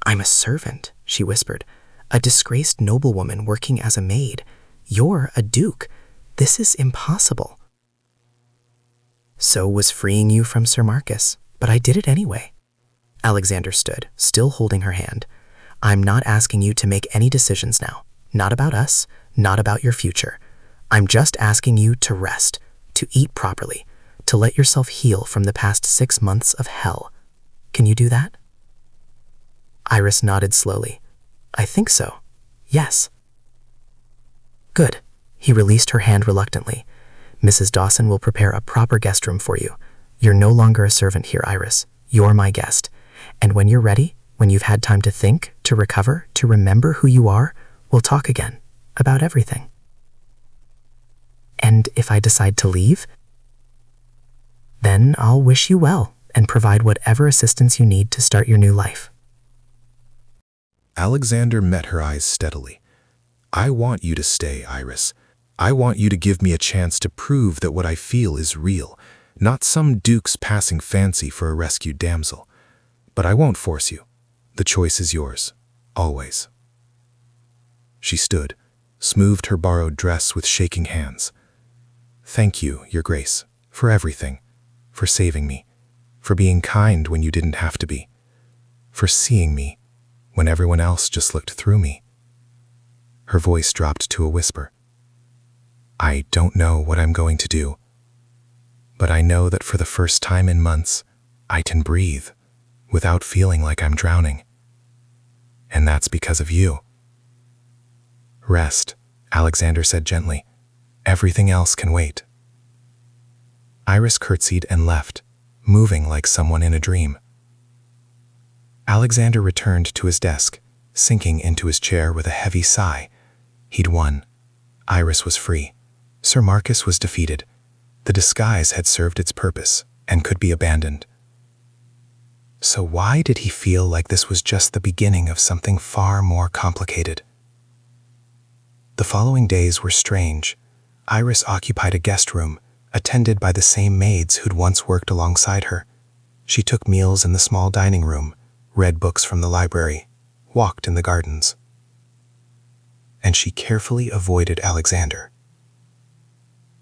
I'm a servant, she whispered, a disgraced noblewoman working as a maid. You're a duke. This is impossible. So was freeing you from Sir Marcus, but I did it anyway. Alexander stood, still holding her hand. I'm not asking you to make any decisions now. Not about us, not about your future. I'm just asking you to rest, to eat properly, to let yourself heal from the past 6 months of hell. Can you do that? Iris nodded slowly. I think so. Yes. Good. He released her hand reluctantly. Mrs. Dawson will prepare a proper guest room for you. You're no longer a servant here, Iris. You're my guest. And when you're ready, when you've had time to think, to recover, to remember who you are, we'll talk again about everything. And if I decide to leave, then I'll wish you well and provide whatever assistance you need to start your new life. Alexander met her eyes steadily. I want you to stay, Iris. I want you to give me a chance to prove that what I feel is real, not some duke's passing fancy for a rescued damsel. But I won't force you. The choice is yours, always. She stood, smoothed her borrowed dress with shaking hands. Thank you, Your Grace, for everything, for saving me, for being kind when you didn't have to be, for seeing me when everyone else just looked through me. Her voice dropped to a whisper. I don't know what I'm going to do, but I know that for the first time in months, I can breathe without feeling like I'm drowning. And that's because of you. Rest, Alexander said gently. Everything else can wait. Iris curtsied and left, moving like someone in a dream. Alexander returned to his desk, sinking into his chair with a heavy sigh. He'd won. Iris was free. Sir Marcus was defeated. The disguise had served its purpose and could be abandoned. So why did he feel like this was just the beginning of something far more complicated? The following days were strange. Iris occupied a guest room, attended by the same maids who'd once worked alongside her. She took meals in the small dining room, read books from the library, walked in the gardens. And she carefully avoided Alexander.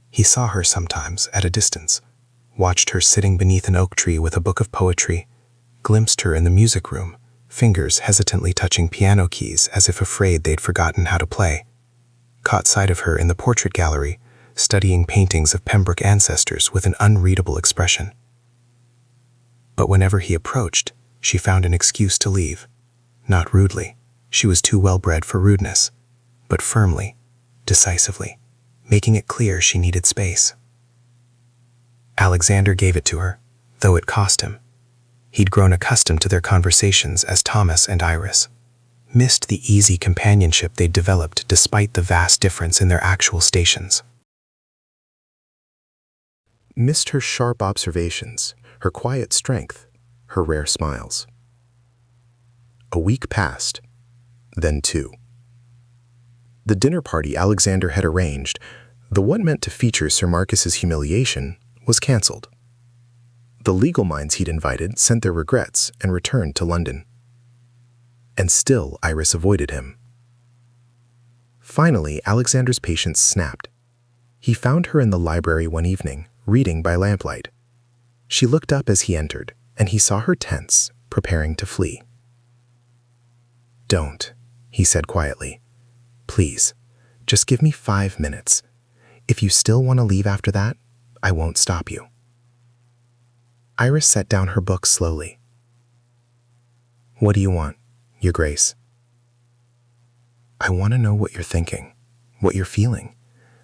He saw her sometimes at a distance, watched her sitting beneath an oak tree with a book of poetry, glimpsed her in the music room, fingers hesitantly touching piano keys as if afraid they'd forgotten how to play, caught sight of her in the portrait gallery, studying paintings of Pembroke ancestors with an unreadable expression. But whenever he approached, she found an excuse to leave. Not rudely, she was too well-bred for rudeness, but firmly, decisively, making it clear she needed space. Alexander gave it to her, though it cost him. He'd grown accustomed to their conversations as Thomas and Iris, missed the easy companionship they'd developed despite the vast difference in their actual stations. Missed her sharp observations, her quiet strength, her rare smiles. A week passed, then 2. The dinner party Alexander had arranged, the one meant to feature Sir Marcus's humiliation, was cancelled. The legal minds he'd invited sent their regrets and returned to London. And still Iris avoided him. Finally, Alexander's patience snapped. He found her in the library one evening, reading by lamplight. She looked up as he entered, and he saw her tense, preparing to flee. "Don't," he said quietly. "Please, just give me 5 minutes. If you still want to leave after that, I won't stop you." Iris set down her book slowly. "What do you want, Your Grace?" "I want to know what you're thinking, what you're feeling,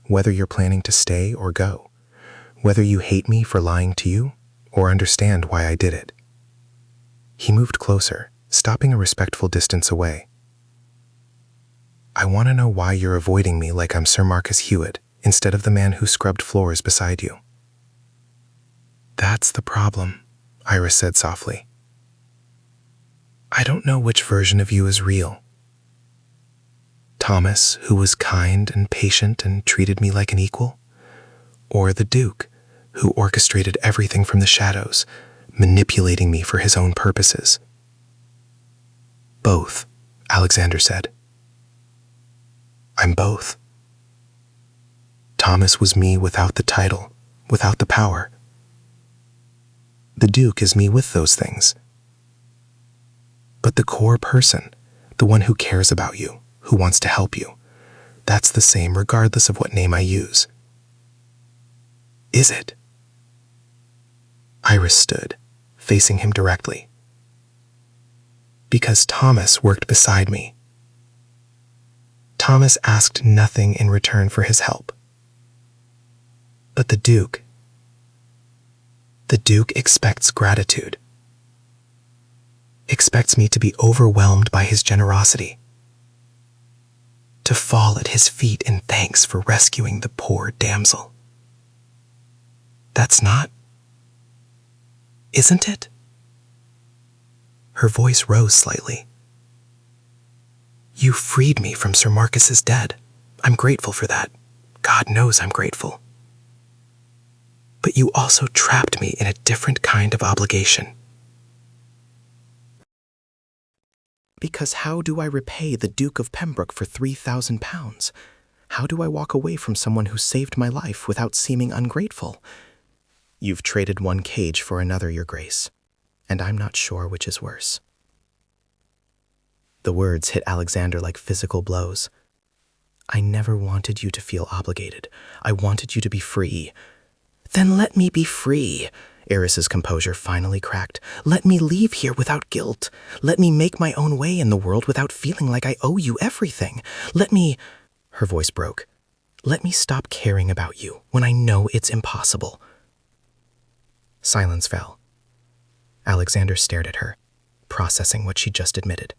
whether you're planning to stay or go, whether you hate me for lying to you or understand why I did it." He moved closer, stopping a respectful distance away. "I want to know why you're avoiding me like I'm Sir Marcus Hewitt instead of the man who scrubbed floors beside you." "That's the problem," Iris said softly. "I don't know which version of you is real. Thomas, who was kind and patient and treated me like an equal, or the Duke, who orchestrated everything from the shadows, manipulating me for his own purposes." "Both," Alexander said. "I'm both. Thomas was me without the title, without the power. The Duke is me with those things. But the core person, the one who cares about you, who wants to help you, that's the same regardless of what name I use." "Is it?" Iris stood, facing him directly. "Because Thomas worked beside me. Thomas asked nothing in return for his help. But the Duke expects gratitude. Expects me to be overwhelmed by his generosity. To fall at his feet in thanks for rescuing the poor damsel. That's not, isn't it?" Her voice rose slightly. "You freed me from Sir Marcus's dead. I'm grateful for that. God knows I'm grateful. But you also trapped me in a different kind of obligation. Because how do I repay the Duke of Pembroke for £3,000? How do I walk away from someone who saved my life without seeming ungrateful? You've traded one cage for another, Your Grace, and I'm not sure which is worse." The words hit Alexander like physical blows. "I never wanted you to feel obligated. I wanted you to be free." "Then let me be free," Iris's composure finally cracked. "Let me leave here without guilt. Let me make my own way in the world without feeling like I owe you everything. Let me—" Her voice broke. "Let me stop caring about you when I know it's impossible." Silence fell. Alexander stared at her, processing what she just admitted.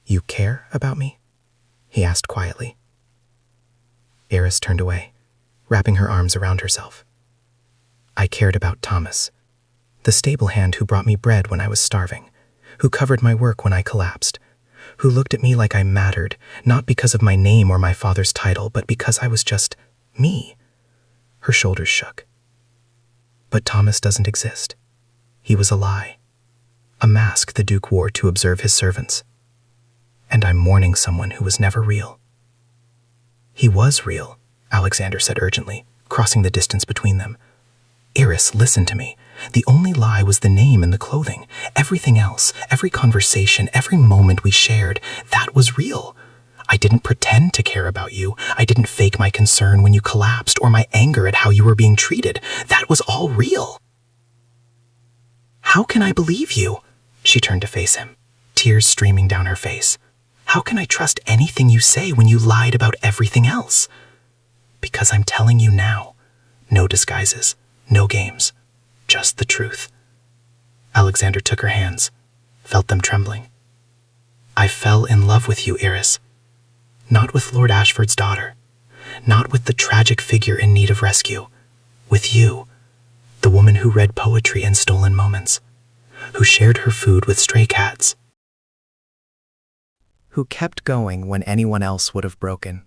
"You care about me?" he asked quietly. Iris turned away, wrapping her arms around herself. "I cared about Thomas, the stable hand who brought me bread when I was starving, who covered my work when I collapsed, who looked at me like I mattered, not because of my name or my father's title, but because I was just me. Her shoulders shook. But Thomas doesn't exist. He was a lie. A mask the Duke wore to observe his servants. And I'm mourning someone who was never real. He was real, Alexander said urgently, crossing the distance between them. Iris, listen to me. The only lie was the name and the clothing. Everything else, every conversation, every moment we shared, that was real. I didn't pretend to care about you. I didn't fake my concern when you collapsed or my anger at how you were being treated. That was all real. How can I believe you? She turned to face him, tears streaming down her face. How can I trust anything you say when you lied about everything else? Because I'm telling you now. No disguises, no games, just the truth. Alexander took her hands, felt them trembling. I fell in love with you, Iris. Not with Lord Ashford's daughter. Not with the tragic figure in need of rescue. With you, the woman who read poetry in stolen moments, who shared her food with stray cats, who kept going when anyone else would have broken.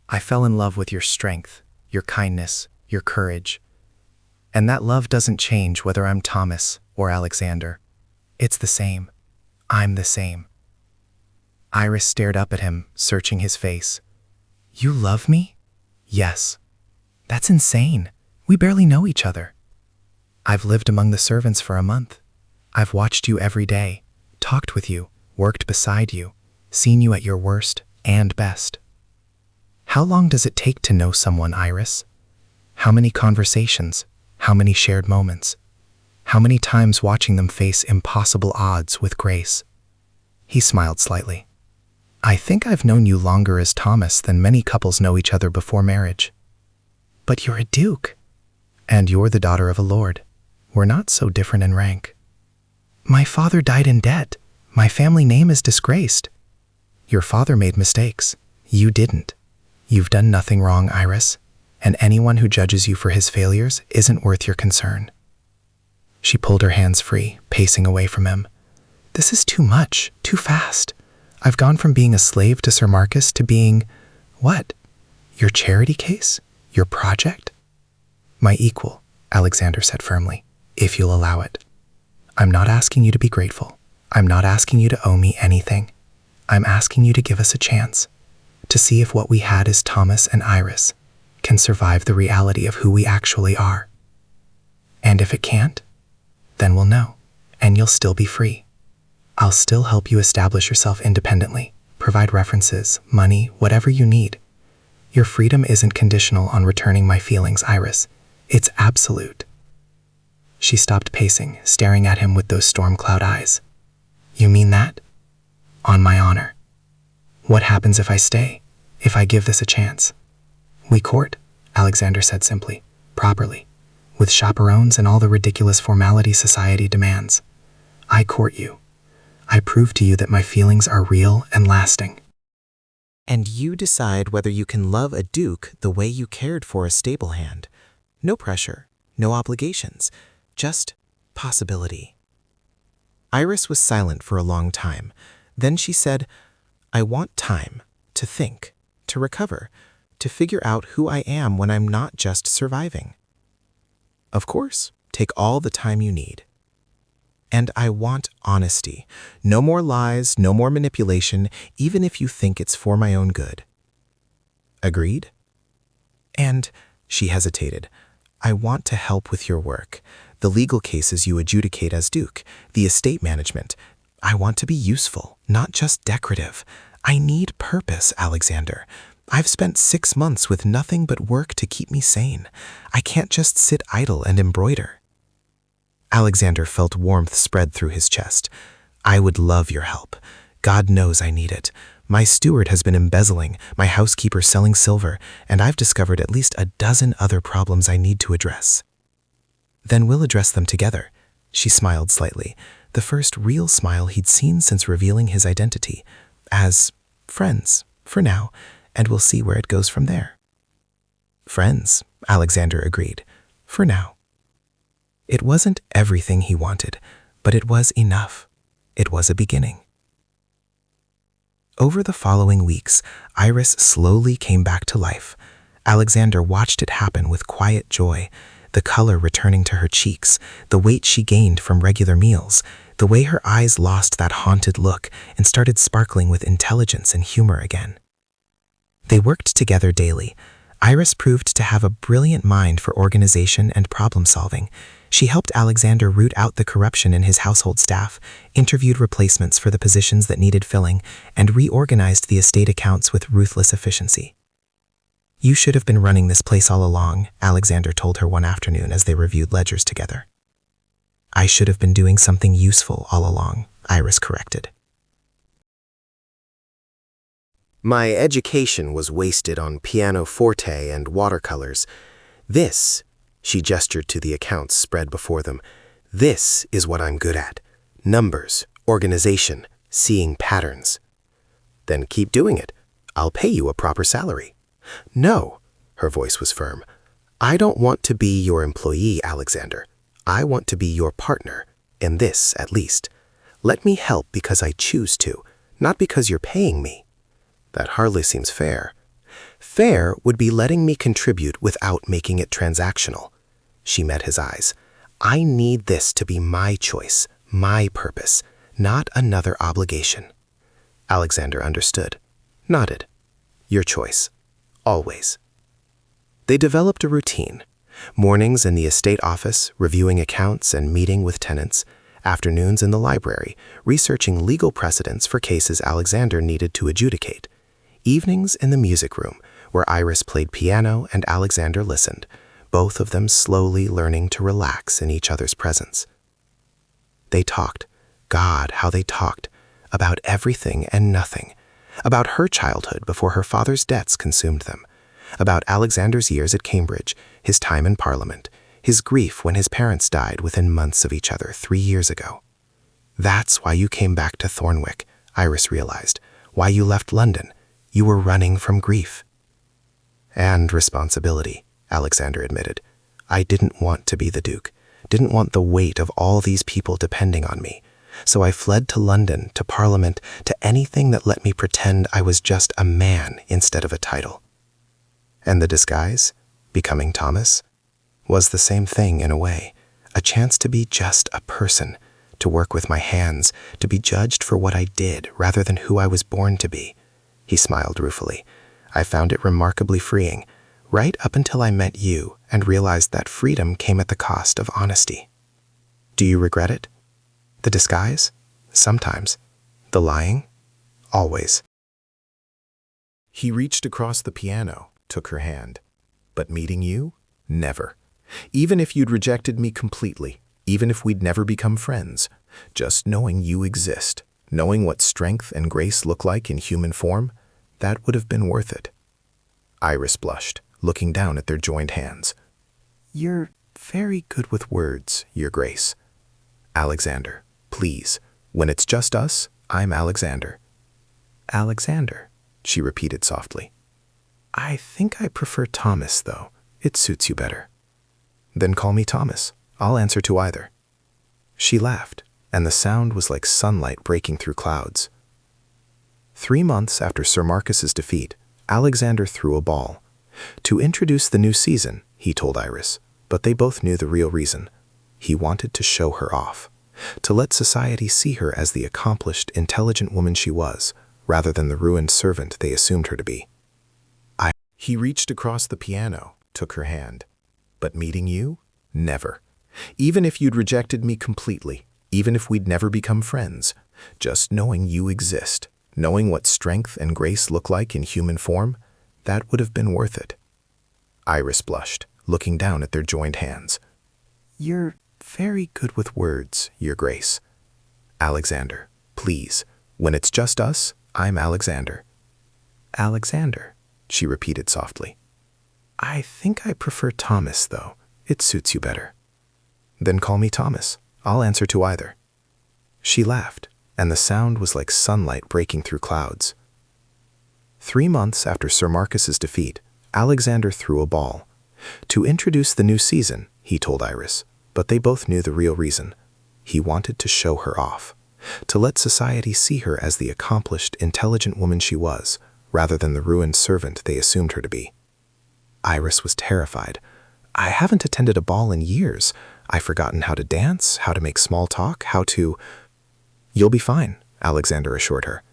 I fell in love with your strength, your kindness, your courage. And that love doesn't change whether I'm Thomas or Alexander. It's the same. I'm the same. Iris stared up at him, searching his face. You love me? Yes. That's insane. We barely know each other. I've lived among the servants for a month. I've watched you every day, talked with you, worked beside you, seen you at your worst and best. How long does it take to know someone, Iris? How many conversations? How many shared moments? How many times watching them face impossible odds with grace? He smiled slightly. I think I've known you longer as Thomas than many couples know each other before marriage. But you're a duke. And you're the daughter of a lord. We're not so different in rank. My father died in debt. My family name is disgraced. Your father made mistakes. You didn't. You've done nothing wrong, Iris, and anyone who judges you for his failures isn't worth your concern. She pulled her hands free, pacing away from him. This is too much, too fast. I've gone from being a slave to Sir Marcus to being, what? Your charity case? Your project? My equal, Alexander said firmly, if you'll allow it. I'm not asking you to be grateful. I'm not asking you to owe me anything. I'm asking you to give us a chance, to see if what we had as Thomas and Iris can survive the reality of who we actually are. And if it can't, then we'll know, and you'll still be free. I'll still help you establish yourself independently, provide references, money, whatever you need. Your freedom isn't conditional on returning my feelings, Iris. It's absolute. She stopped pacing, staring at him with those storm cloud eyes. You mean that? On my honor. What happens if I stay? If I give this a chance? We court, Alexander said simply, properly, with chaperones and all the ridiculous formalities society demands. I court you. I prove to you that my feelings are real and lasting. And you decide whether you can love a duke the way you cared for a stable hand. No pressure, no obligations, just possibility. Iris was silent for a long time. Then she said, I want time to think, to recover, to figure out who I am when I'm not just surviving. Of course, take all the time you need. And I want honesty. No more lies, no more manipulation, even if you think it's for my own good. Agreed? And, she hesitated, I want to help with your work, the legal cases you adjudicate as Duke, the estate management. I want to be useful, not just decorative. I need purpose, Alexander. I've spent 6 months with nothing but work to keep me sane. I can't just sit idle and embroider. Alexander felt warmth spread through his chest. I would love your help. God knows I need it. My steward has been embezzling, my housekeeper selling silver, and I've discovered at least a dozen other problems I need to address. Then we'll address them together. She smiled slightly, the first real smile he'd seen since revealing his identity, as friends, for now, and we'll see where it goes from there. Friends, Alexander agreed, for now. It wasn't everything he wanted, but it was enough. It was a beginning. Over the following weeks, Iris slowly came back to life. Alexander watched it happen with quiet joy, the color returning to her cheeks, the weight she gained from regular meals, the way her eyes lost that haunted look and started sparkling with intelligence and humor again. They worked together daily. Iris proved to have a brilliant mind for organization and problem-solving. She helped Alexander root out the corruption in his household staff, interviewed replacements for the positions that needed filling, and reorganized the estate accounts with ruthless efficiency. "You should have been running this place all along," Alexander told her one afternoon as they reviewed ledgers together. "I should have been doing something useful all along," Iris corrected. My education was wasted on pianoforte and watercolors. This, she gestured to the accounts spread before them, this is what I'm good at. Numbers, organization, seeing patterns. Then keep doing it. I'll pay you a proper salary. No, her voice was firm. I don't want to be your employee, Alexander. I want to be your partner, in this at least. Let me help because I choose to, not because you're paying me. That hardly seems fair. Fair would be letting me contribute without making it transactional. She met his eyes. I need this to be my choice, my purpose, not another obligation. Alexander understood, nodded. Your choice. Always. They developed a routine. Mornings in the estate office, reviewing accounts and meeting with tenants. Afternoons in the library, researching legal precedents for cases Alexander needed to adjudicate. Evenings in the music room, where Iris played piano and Alexander listened, both of them slowly learning to relax in each other's presence. They talked, God, how they talked, about everything and nothing, about her childhood before her father's debts consumed them, about Alexander's years at Cambridge, his time in Parliament, his grief when his parents died within months of each other 3 years ago. That's why you came back to Thornwick, Iris realized, why you left London. You were running from grief. And responsibility, Alexander admitted. I didn't want to be the Duke, didn't want the weight of all these people depending on me. So I fled to London, to Parliament, to anything that let me pretend I was just a man instead of a title. And the disguise, becoming Thomas, was the same thing in a way, a chance to be just a person, to work with my hands, to be judged for what I did rather than who I was born to be. He smiled ruefully. I found it remarkably freeing, right up until I met you and realized that freedom came at the cost of honesty. Do you regret it? The disguise? Sometimes. The lying? Always. He reached across the piano, took her hand. But meeting you? Never. Even if you'd rejected me completely, even if we'd never become friends, just knowing you exist, knowing what strength and grace look like in human form, that would have been worth it. Iris blushed, looking down at their joined hands. You're very good with words, Your Grace. Alexander, please. When it's just us, I'm Alexander. Alexander, she repeated softly. I think I prefer Thomas, though. It suits you better. Then call me Thomas. I'll answer to either. She laughed, and the sound was like sunlight breaking through clouds. 3 months after Sir Marcus's defeat, Alexander threw a ball. To introduce the new season, he told Iris, but they both knew the real reason. He wanted to show her off, to let society see her as the accomplished, intelligent woman she was, rather than the ruined servant they assumed her to be. He reached across the piano, took her hand. But meeting you? Never. Even if you'd rejected me completely, even if we'd never become friends, just knowing you exist, knowing what strength and grace look like in human form, that would have been worth it. Iris blushed, looking down at their joined hands. You're very good with words, Your Grace. Alexander, please. When it's just us, I'm Alexander. Alexander, she repeated softly. I think I prefer Thomas, though. It suits you better. Then call me Thomas. I'll answer to either. She laughed, and the sound was like sunlight breaking through clouds. 3 months after Sir Marcus's defeat, Alexander threw a ball. To introduce the new season, he told Iris, but they both knew the real reason. He wanted to show her off, to let society see her as the accomplished, intelligent woman she was, rather than the ruined servant they assumed her to be. Iris was terrified. I haven't attended a ball in years. I've forgotten how to dance, how to make small talk, how to... You'll be fine, Alexander assured her.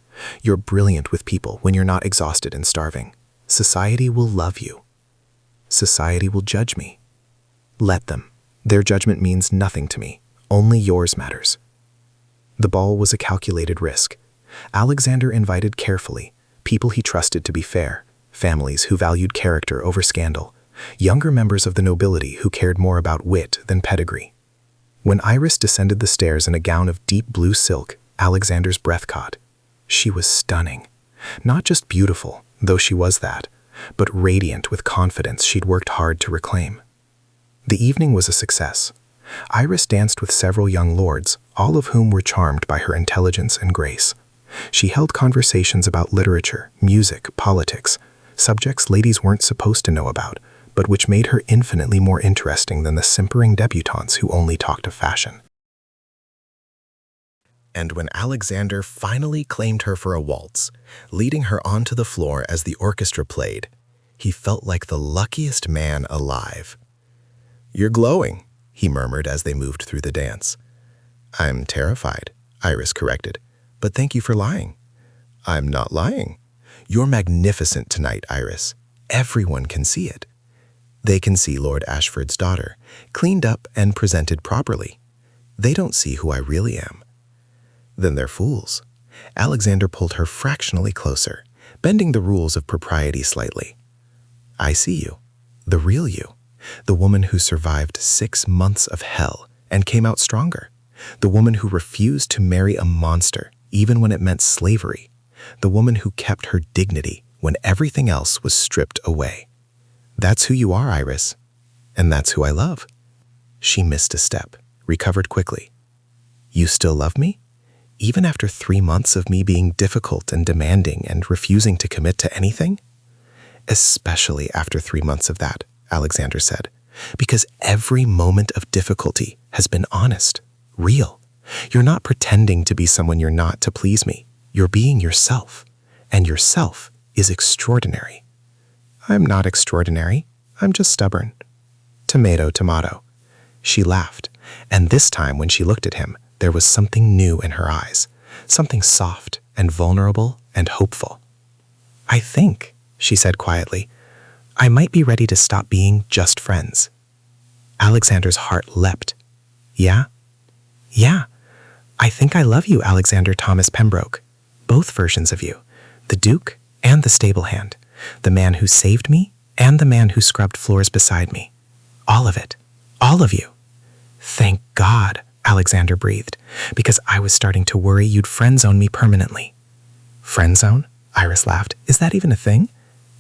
You're brilliant with people when you're not exhausted and starving. Society will love you. Society will judge me. Let them. Their judgment means nothing to me. Only yours matters. The ball was a calculated risk. Alexander invited carefully, people he trusted to be fair, families who valued character over scandal, younger members of the nobility who cared more about wit than pedigree. When Iris descended the stairs in a gown of deep blue silk, Alexander's breath caught. She was stunning. Not just beautiful, though she was that, but radiant with confidence she'd worked hard to reclaim. The evening was a success. Iris danced with several young lords, all of whom were charmed by her intelligence and grace. She held conversations about literature, music, politics, subjects ladies weren't supposed to know about, but which made her infinitely more interesting than the simpering debutantes who only talked of fashion. And when Alexander finally claimed her for a waltz, leading her onto the floor as the orchestra played, he felt like the luckiest man alive. "You're glowing," he murmured as they moved through the dance. "I'm terrified," Iris corrected, "but thank you for lying." "I'm not lying. You're magnificent tonight, Iris. Everyone can see it. They can see Lord Ashford's daughter, cleaned up and presented properly. They don't see who I really am." "Then they're fools." Alexander pulled her fractionally closer, bending the rules of propriety slightly. "I see you, the real you, the woman who survived 6 months of hell and came out stronger, the woman who refused to marry a monster even when it meant slavery, the woman who kept her dignity when everything else was stripped away. That's who you are, Iris, and that's who I love." She missed a step, recovered quickly. "You still love me? Even after 3 months of me being difficult and demanding and refusing to commit to anything?" "Especially after 3 months of that," Alexander said, "because every moment of difficulty has been honest, real. You're not pretending to be someone you're not to please me. You're being yourself, and yourself is extraordinary." "I'm not extraordinary. I'm just stubborn." Tomato, tomato. She laughed, and this time when she looked at him, there was something new in her eyes, something soft and vulnerable and hopeful. "I think," she said quietly, "I might be ready to stop being just friends." Alexander's heart leapt. "Yeah? Yeah. I think I love you, Alexander Thomas Pembroke. Both versions of you, the Duke and the stable hand, the man who saved me and the man who scrubbed floors beside me. All of it. All of you." "Thank God," Alexander breathed, "because I was starting to worry you'd friend-zone me permanently." "Friend-zone?" Iris laughed. "Is that even a thing?"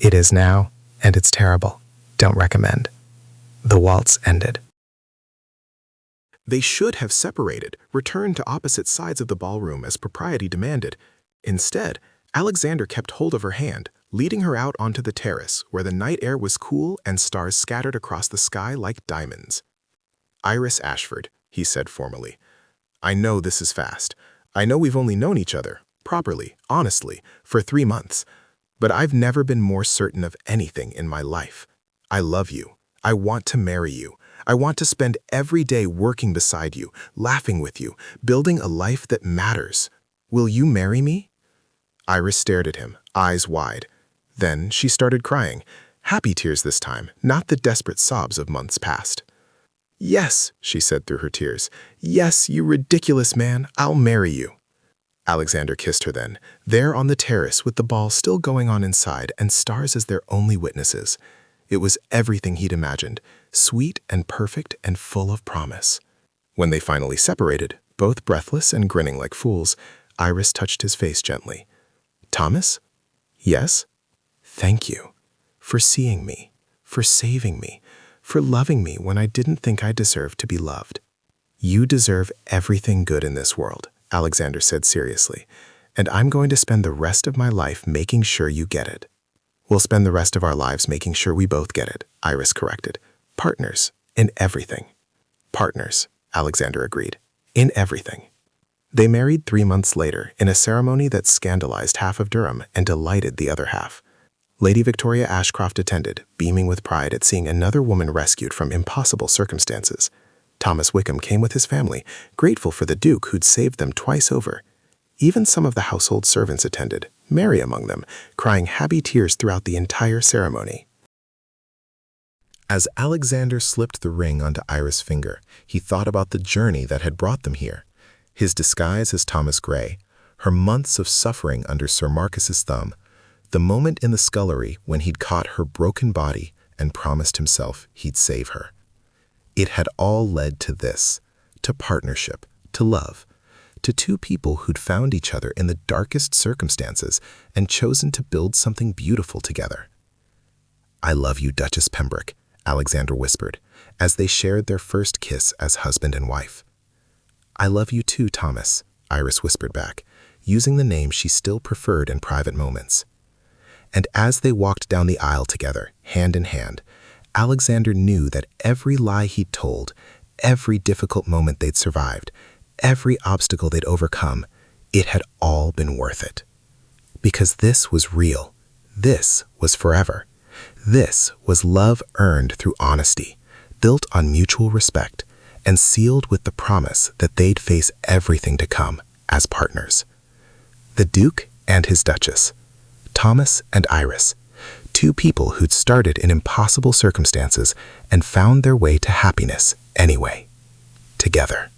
"It is now, and it's terrible. Don't recommend." The waltz ended. They should have separated, returned to opposite sides of the ballroom as propriety demanded. Instead, Alexander kept hold of her hand, leading her out onto the terrace where the night air was cool and stars scattered across the sky like diamonds. "Iris Ashford," he said formally, "I know this is fast. I know we've only known each other, properly, honestly, for 3 months. But I've never been more certain of anything in my life. I love you. I want to marry you. I want to spend every day working beside you, laughing with you, building a life that matters. Will you marry me?" Iris stared at him, eyes wide. Then she started crying, happy tears this time, not the desperate sobs of months past. "Yes," she said through her tears. "Yes, you ridiculous man, I'll marry you." Alexander kissed her then, there on the terrace with the ball still going on inside and stars as their only witnesses. It was everything he'd imagined, sweet and perfect and full of promise. When they finally separated, both breathless and grinning like fools, Iris touched his face gently. "Thomas?" "Yes?" "Thank you for seeing me, for saving me, for loving me when I didn't think I deserved to be loved." "You deserve everything good in this world," Alexander said seriously, "and I'm going to spend the rest of my life making sure you get it." "We'll spend the rest of our lives making sure we both get it," Iris corrected. "Partners in everything." "Partners," Alexander agreed, "in everything." They married 3 months later in a ceremony that scandalized half of Durham and delighted the other half. Lady Victoria Ashcroft attended, beaming with pride at seeing another woman rescued from impossible circumstances. Thomas Wickham came with his family, grateful for the Duke who'd saved them twice over. Even some of the household servants attended, Mary among them, crying happy tears throughout the entire ceremony. As Alexander slipped the ring onto Iris' finger, he thought about the journey that had brought them here. His disguise as Thomas Gray, her months of suffering under Sir Marcus's thumb, the moment in the scullery when he'd caught her broken body and promised himself he'd save her. It had all led to this, to partnership, to love, to two people who'd found each other in the darkest circumstances and chosen to build something beautiful together. "I love you, Duchess Pembroke," Alexander whispered, as they shared their first kiss as husband and wife. "I love you too, Thomas," Iris whispered back, using the name she still preferred in private moments. And as they walked down the aisle together, hand in hand, Alexander knew that every lie he'd told, every difficult moment they'd survived, every obstacle they'd overcome, it had all been worth it. Because this was real. This was forever. This was love earned through honesty, built on mutual respect, and sealed with the promise that they'd face everything to come as partners. The Duke and his Duchess, Thomas and Iris, two people who'd started in impossible circumstances and found their way to happiness anyway, together.